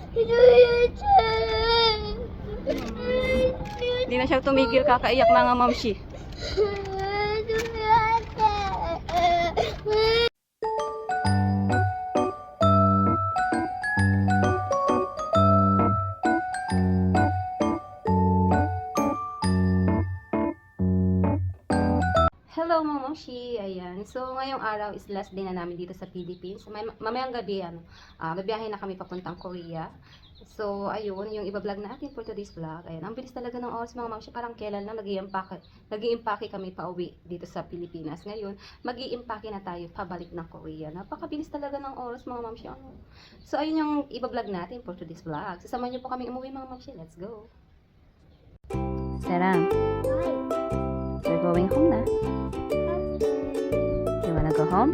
Hindi na siya tumigil, kakaiyak mga mamshi. Hello mga mamshi, ayan. So ngayong araw is last day na namin dito sa Philippines. Mamayang gabi, babiyahe na kami papuntang Korea. So ayun, yung iba-vlog natin for today's vlog. Ayan, ang bilis talaga ng oras mga mamshi, parang kailan lang nag-iimpake kami pa uwi dito sa Pilipinas. Ngayon, mag-iimpake na tayo pabalik ng Korea. Napakabilis talaga ng oras mga mamshi. So ayun yung iba-vlog natin for today's vlog. Sasamahan niyo po kami umuwi mga mamshi. Let's go. Sarang, we're going home na. You wanna go home?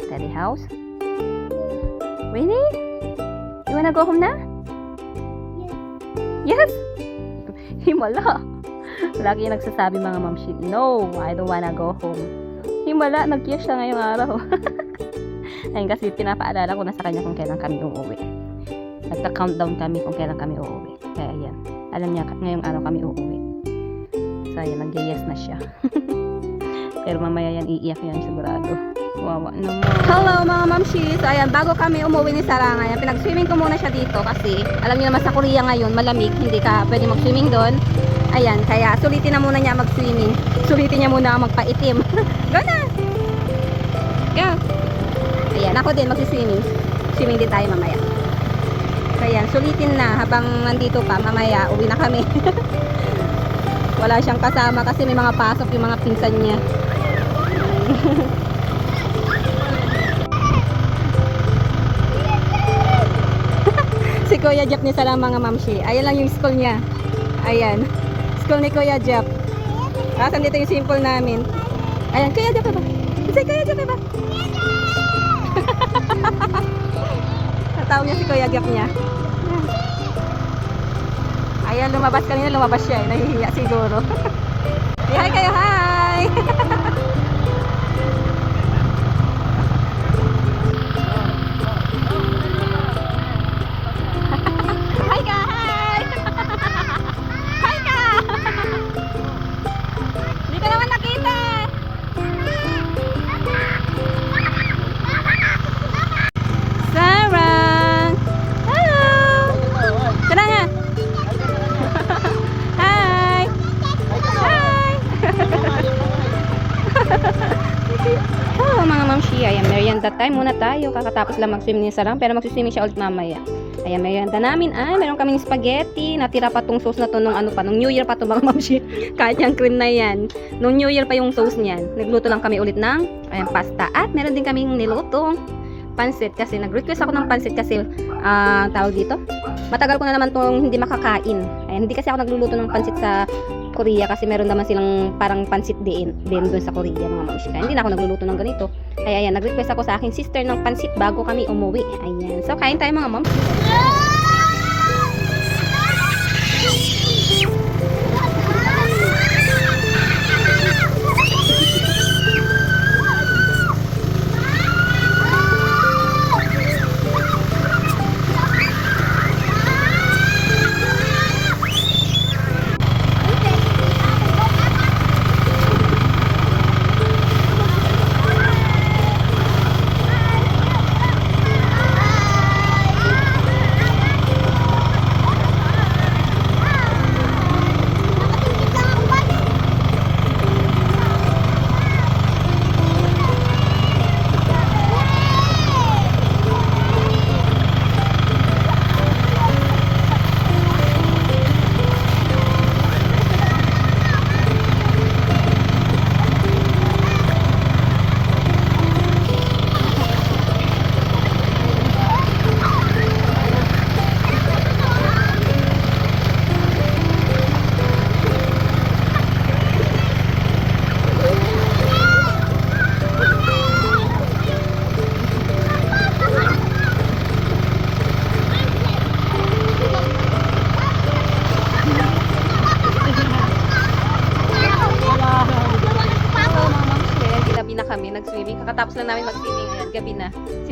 Daddy house? Really? You wanna go home na? Yes! Himala! Lagi yung nagsasabi mga mamshi, no, I don't wanna go home. Himala, nag-yes siya ngayong araw. Ayun kasi pinapaalala ko na sa kanya kung kailan kami uuwi. Nagta-countdown kami kung kailan kami uuwi. Kaya ayan, alam niya ngayong araw kami uuwi. So ayan, nag-yes na siya. Pero mamaya yan, iiyak yan sigurado. Wawa naman. Hello mga mamshis! Ayan, bago kami umuwi ni Sarang, ayan, pinag-swimming ko muna siya dito kasi alam niyo naman sa Korea ngayon, malamig, hindi ka pwede mag-swimming doon. Ayan, kaya sulitin na muna niya mag-swimming. Sulitin niya muna magpa-itim. Go na! Go! Ayan, ako din mag-swimming. Swimming din tayo mamaya. So ayan, sulitin na habang nandito pa, mamaya uwi na kami. Wala siyang kasama kasi may mga pasok yung mga pinsan niya. Si Kuya Jep niya sa lang mga mamshi. Ayan lang yung school niya. Ayan. School ni Kuya Jep. Tapos dito yung simple namin. Ayan, Kuya Jep ba? Si Kuya Jep ba? Natawag niya si Kuya Jep niya. Ayan, lumabas kanina, lumabas siya. Nahihiya siguro. Hi kayo, hi! Hi ka, hi! Hi ka! Hindi ka naman nakita! Sarang! Hello! Tara nga! Hi! Hi! Hello mga mamshi, ayan, merienda time muna tayo. Kakatapos lang mag-swim ni Sarang, pero mag-swimming siya ulit mamaya. Ayan, merienda namin ay meron kaming spaghetti. Natira pa tong sauce na to nung nung New Year pa to mga mamshi. Kahit yung cream na yan, nung New Year pa yung sauce niyan. Nagluto lang kami ulit ng ayan, pasta. At meron din kaming nilutong pansit kasi nag-request ako ng pansit kasi tawag dito. Matagal ko na naman tong hindi makakain. Ayan, hindi kasi ako nagluluto ng pansit sa Korea kasi meron naman silang parang pansit din doon sa Korea mga mamshi. Kaya hindi na ako nagluluto ng ganito. Kaya ayan, nag-request ako sa aking sister ng pansit bago kami umuwi. Ayan. So kain tayo mga mamshi.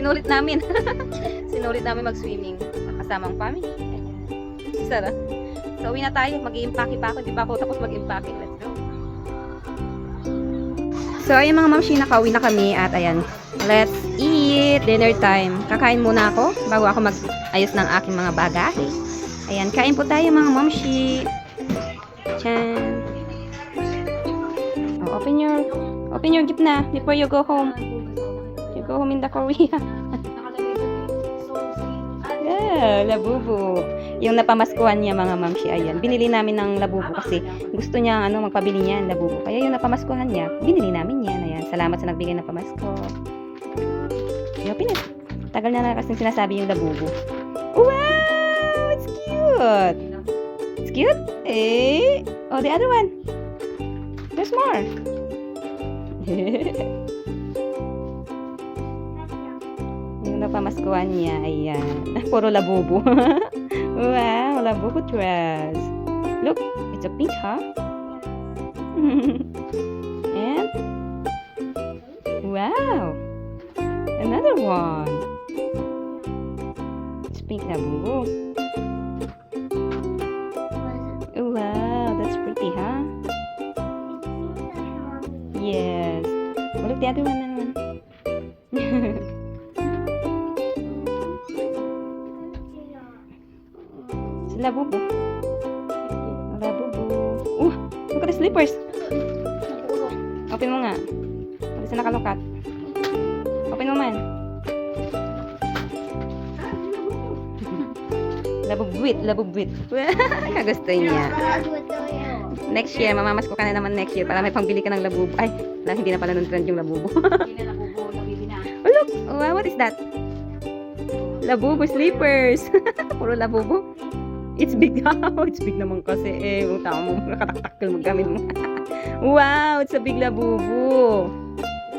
Sinulit namin. Sinulit namin mag-swimming. Kasamang family. Sarap. So, uwi na tayo. Mag-i-impake pa ako. Hindi pa ako tapos mag-impake. Let's go. So, ayun mga mamshi, nakauwi na kami. At ayan, let's eat. Dinner time. Kakain muna ako bago ako mag-ayos ng aking mga bagahe. Ayan, kain po tayo mga mamshi. Chan. Oh, open your gift na before you go home. You go home in the Korea. Yeah, labubu. Yung napamaskuhan niya mga mamshi, ayan. Binili namin ng labubu kasi gusto niya magpabili niya ng labubu. Kaya yung napamaskuhan niya, binili namin yan. Ayan, salamat sa nagbigay ng pamasko. Open it. Tagal na kasi sinasabi yung labubu. Wow! It's cute! It's cute? Eh? Oh, the other one. There's more. Yung napamaskuhan niya, ayan. Puro labubu. Wow, labubu dress. Look, it's a pink, huh? And wow, another one. It's pink labubu. Wow, that's pretty, huh? Yes. Oh, look, the other one. It's labubu. Labubu. Look at the slippers. Open mo nga. Pag sa nakalukat. Open mo man. Labubwit. Kagusto niya. Next year, mamamasko ka na naman next year para may pangbili ka ng labubu. Ay, hindi na pala nun trend yung labubu. Oh, look! Wow, what is that? Labubu slippers. Puro labubu. It's big. It's big naman kasi. Kung tama mo, nakataktakil mo gamit mo. Wow, it's a big labubu.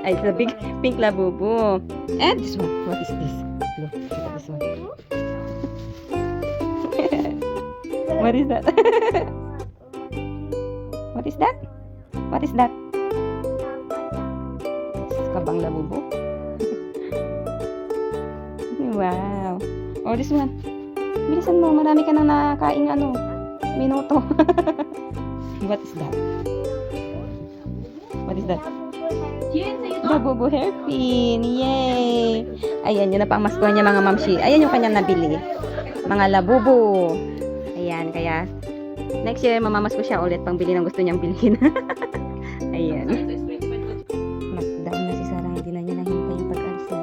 Ay, it's a big pink labubu. And this one. What is this? Look at this one. What is that? What is that? What is that? Kabang labubu. Wow. Oh, this one. Bilisan mo, marami ka nang nakaing minuto. What is that? What is that? Labubu hairpin. Yay! Ayan, yun na pang maskuhan niya mga mamshi. Ayan yung kanyang nabili. Mga labubu. Ayan, kaya next year, mamamasko siya ulit pang bili ng gusto niyang bilhin. Ayan. Lockdown na si Sarah, hindi na niya nahintay yung pag-alsa.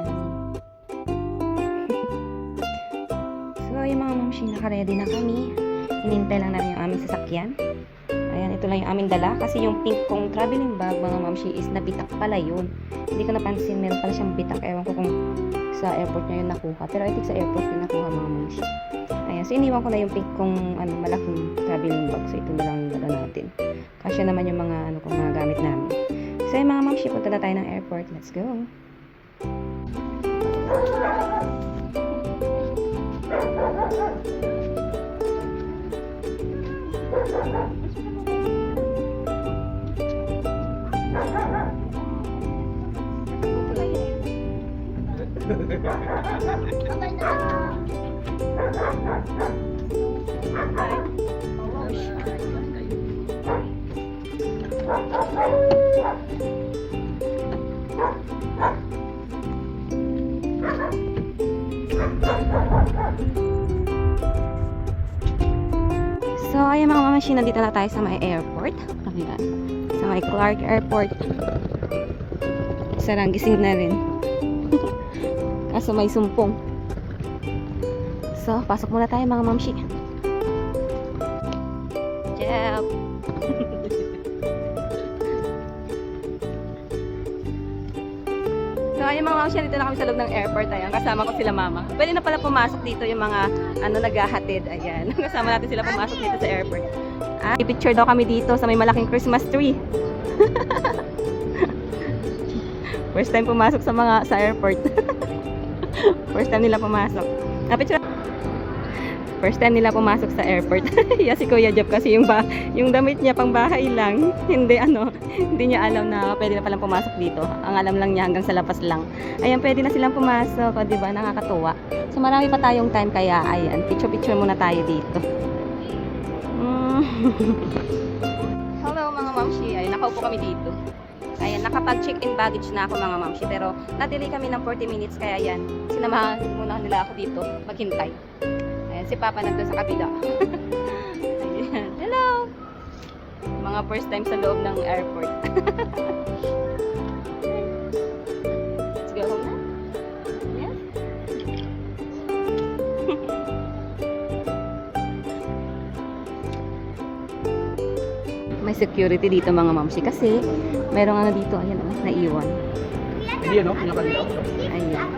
So, yung mga mamshi, naka-ready na kami. Hinintay lang namin yung aming sasakyan. Ayan, ito lang yung aming dala. Kasi yung pink kong traveling bag, mga mamshi, is nabitak pala yun. Hindi ko napansin, meron pala siyang bitak. Ewan ko kung sa airport niya yun nakuha. Pero I think sa airport yun nakuha, mga mamshi. Ayan, so iniwan ko na yung pink kong malaking traveling bag. So ito na lang yung dala natin. Kasya naman yung mga kung mga gamit namin. So yung mga mamshi, punta na tayo ng airport. Let's go. So, ayan mga mamashi, nandito na tayo sa may airport. Ayan. Sa may Clark Airport. Sarang gising na rin. Kaso may sumpong. So, pasok muna tayo mga mamshi. Jep! So, ayun mga mamshi, dito na kami sa loob ng airport. Ayan, kasama ko sila mama. Pwede na pala pumasok dito yung mga naghahatid. Ayan, kasama natin sila pumasok dito sa airport. I-picture daw kami dito sa may malaking Christmas tree. First time pumasok sa airport. First time nila pumasok. Picture. First time nila pumasok sa airport. Yeah, si Kuya Jeff kasi yung damit niya pang bahay lang. Hindi hindi niya alam na pwede na palang pumasok dito. Ang alam lang niya hanggang sa labas lang. Ayan, pwede na silang pumasok. O, diba? Nakakatuwa. So, marami pa tayong time kaya, ayan, picture-picture muna tayo dito. Hello mga mamshi. Ayan, nakaupo kami dito. Ayan, nakapag-check-in baggage na ako mga mamshi. Pero, na-delay kami ng 40 minutes. Kaya, ayan, sinamahan muna nila ako dito maghintay. Ayan, si Papa nandun sa kabila. Ayan, hello! Mga first time sa loob ng airport. Let's go home na. Yes? May security dito mga mamshi kasi merong ano dito, ayan, naiwan. Hindi ano? Yung kanila? Ayan.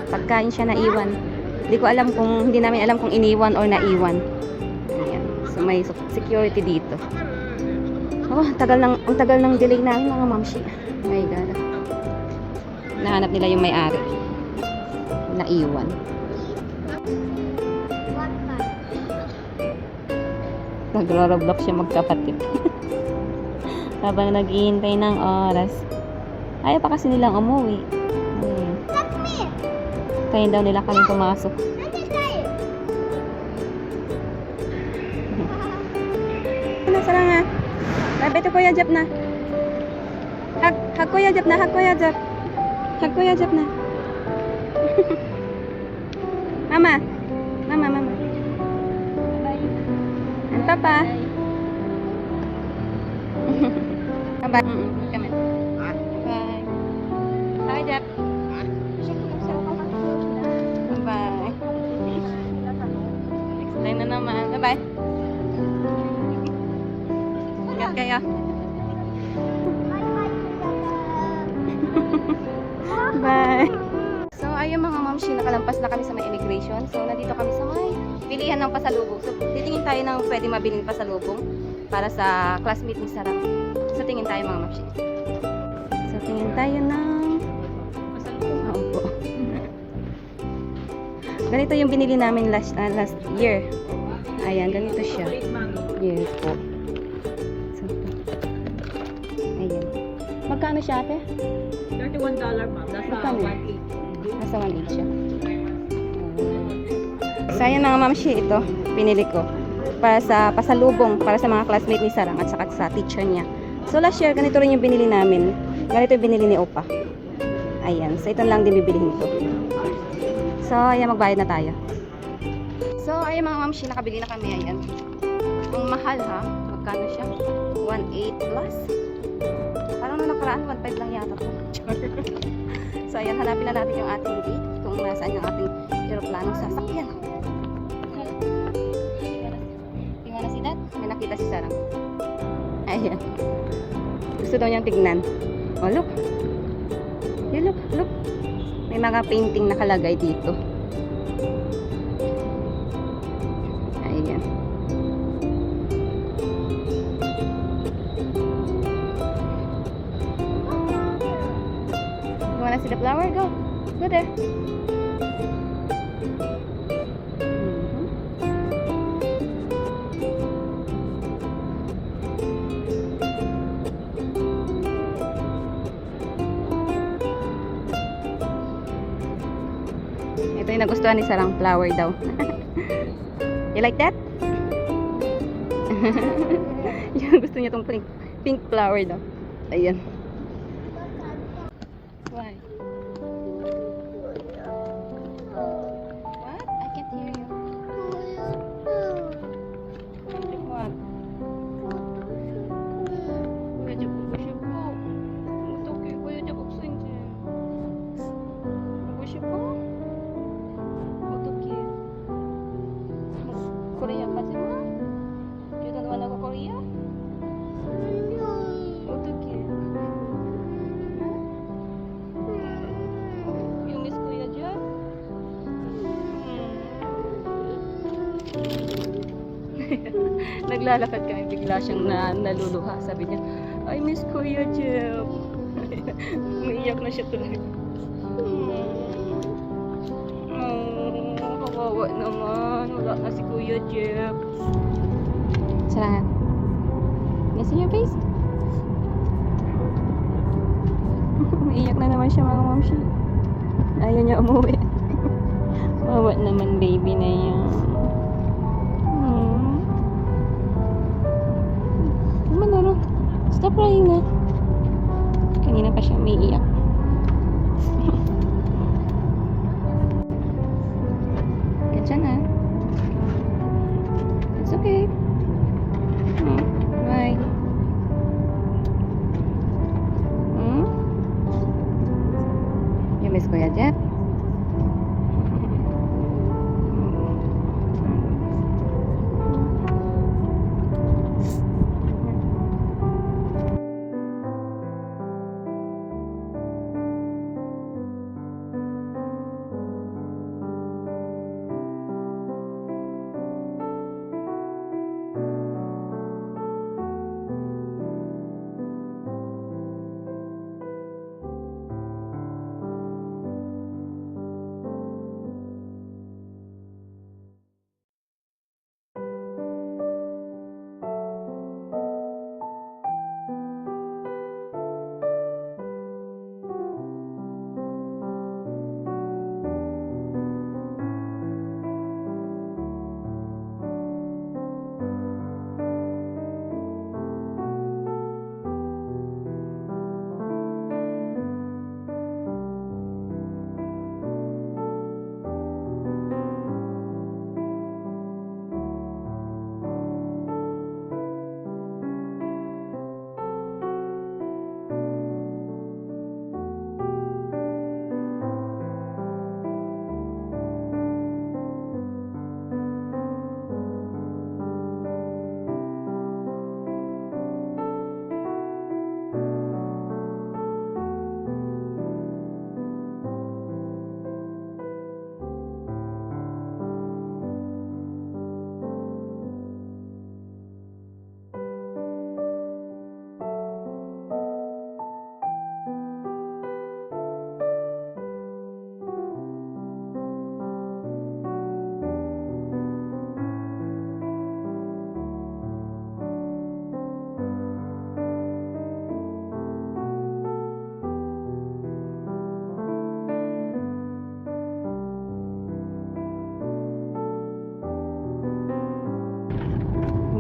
Pagkain siya naiwan. Hindi namin alam kung iniwan or naiwan. Ayan. So may security dito. Oh, ang tagal ng delay namin mga mamshi. Oh my God. Nahanap nila yung may-ari. Naiwan. Nagro-roblox siya magkapatid. Habang naghihintay ng oras. Ayaw pa kasi nilang umuwi. Kaya daw nila kami pumasok. Nasara nga. Bye to Kuya Jeff na. Hug Kuya Jeff na. Hug Kuya Jeff. Hug Kuya Jeff na. Mama. Mama. And Papa. Bye. Come on. Bye. Bye, Jeff. Bye. Next time na naman. Bye-bye. Ingat kayo. Bye. So, ayun mga mamshi, nakalampas na kami sa may immigration. So, nandito kami sa may bilihan ng pasalubong. So, titingin tayo ng pwede mabiling pasalubong para sa classmate ni Sarah. So, tingin tayo mga mamshi. So, tingin tayo ng pasalubong. Opo. Ganito yung binili namin last year. Ayan, ganito siya. Yes po. So, ayan. Magkano siya, ate? $31 ma'am. Nasa Magkano? 180. Nasa 1.8 siya. So, ayan mga mamshi, ito, pinili ko. Para sa pasalubong, para sa mga classmate ni Sarang at saka sa teacher niya. So, last year, ganito rin yung binili namin. Ganito yung binili ni Opa. Ayan. So, ito lang din bibilihin ko. So, ayan, magbayad na tayo. So, ayan mga mamshi, nakabili na kami. Ayan. Ang mahal ha. Magkano siya? 1.8 plus. Parang nung nakaraan, 1.5 lang yata to. So, ayan, hanapin na natin yung ating gate. Kung nasaan yung ating aeroplanong sasakyan. Tingnan na si Dad. May nakita si Sarang. Ayan. Gusto daw niyang tignan. Oh, look. You look. May mga painting nakalagay dito. Ayan. You wanna see the flower? Go there. Ito yung nagustuhan ni Sarang, flower daw. You like that? Yung gusto niya tong pink flower daw. Ayan. Why? What? I can't hear you. What? Kuya Jeff, 보고 싶어? 어떡해, Kuya Jeff 없어 이제. 보고 싶어? 어떡해. Korea 가지 마? You don't wanna go Korea? 어떡해. You miss Kuya Jeff? Naglalakad kami, bigla siyang naluluha. Sabi niya, I miss Kuya Jeff. Umiiyak na siya tuloy. Kawawa naman. Wala na si Kuya Jeff. Sarangan. Can you see your face? Iyak na naman siya mga mamshi. Ayaw niya umuwi. Wawa naman baby na yan. Naman na rin. Stop crying na. Kanina pa siya may iyak. Ganyan na. It's okay. Bye. You miss Kuya Jeff?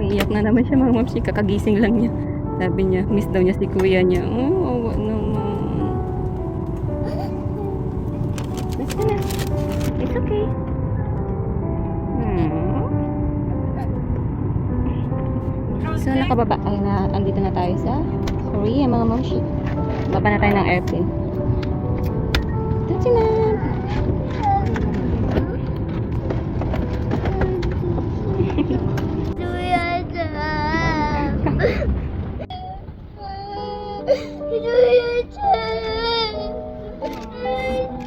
Iyak na naman siya mga mamsi, kakagising lang niya. Sabi niya, miss daw niya si kuya niya. Oh, naman. Basta na. It's okay. So, nakababa. Ay, andito na tayo sa Korea mga mamsi. Baba na tayo ng airplane. That's enough.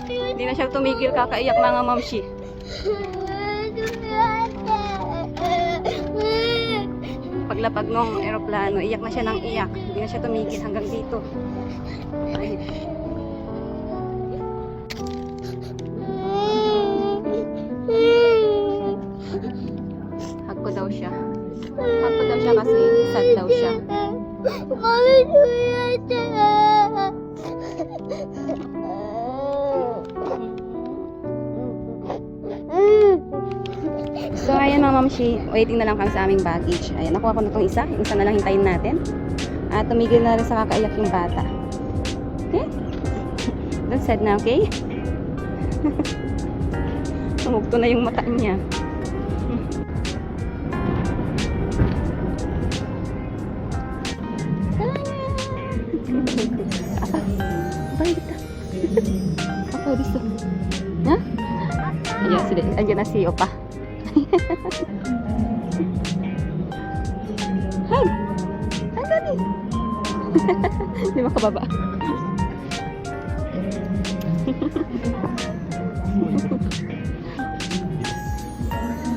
Hindi na siya tumigil kakaiyak mga mamshi. Paglapag ng eroplano, iyak na siya ng iyak. Hindi na siya tumigil hanggang dito. Ay. Hug ko daw siya. Hug ko daw siya kasi sad daw siya. So, ayan mga mamshi, waiting na lang kami sa aming baggage. Ayan, nakuha ko na itong isa. Yung isa na lang hintayin natin. At tumigil na rin sa kakaiyak yung bata. Okay? That's sad na, okay? Tumugto na yung mata niya. Balik kita. Apa dito? Ha? Ayan, sila. Ayan na si Opa. Hi! Hi, Daddy! Hindi makababa.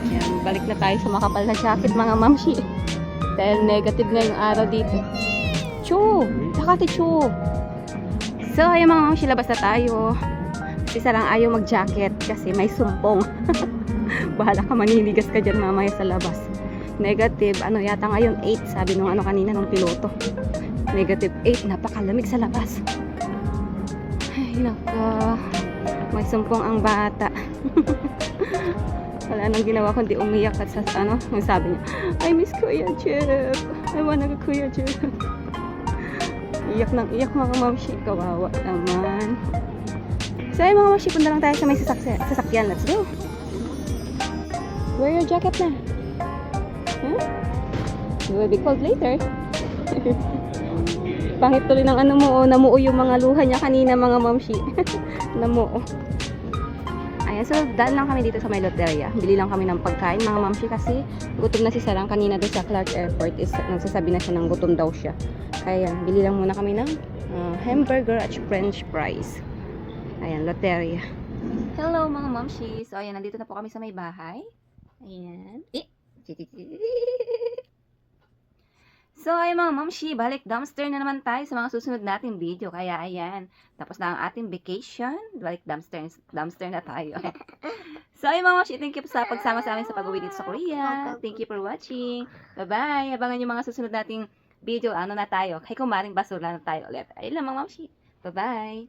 Ayan, balik na tayo sa makapal na jacket mga mamshi. Dahil negative na yung araw dito. Chu! Lakati, Chu! So, ayan mga mamshi, labas na tayo. Si Sarang ayaw mag-jacket kasi may sumpong. Bahala ka, maninigas ka dyan mamaya sa labas. Negative, ano yata ngayon, 8, sabi nung ano kanina, nung piloto. Negative 8, napakalamig sa labas. Ay, nako. May sumpong ang bata. Wala nang ginawa kundi umiyak at sa ano, ang sabi niya, I miss Kuya Jeff. I wanna go Kuya Jeff. Iyak ng iyak mga mamshi. Kawawa naman. So ay mga mamshi, punta lang tayo sa may sasakyan. Let's go. Wear your jacket na. Huh? You will be cold later. Pangit tuloy ng ano mo, oh, namuo yung mga luha niya kanina mga mamshi. Namuo. Ayan, so daan lang kami dito sa may loteria. Bili lang kami ng pagkain mga mamshi kasi gutom na si Sarang kanina doon sa Clark Airport. Nagsasabi na siya ng gutom daw siya. Kaya yan, bili lang muna kami ng hamburger at french fries. Ayan, loteria. Hello mga mamshi. So ayan, nandito na po kami sa may bahay. Ayan. So, ay mga mamshi, balik dumpster na naman tayo sa mga susunod nating video. Kaya, ayan, tapos na ang ating vacation. Balik dumpster na tayo. So, ay mga mamshi, thank you sa pagsama sa amin sa pag-uwi dito sa Korea. Thank you for watching. Bye-bye. Abangan yung mga susunod nating video. Ano na tayo? Kay kumaring basura na tayo ulit. Ayun lang mga mamshi. Bye-bye.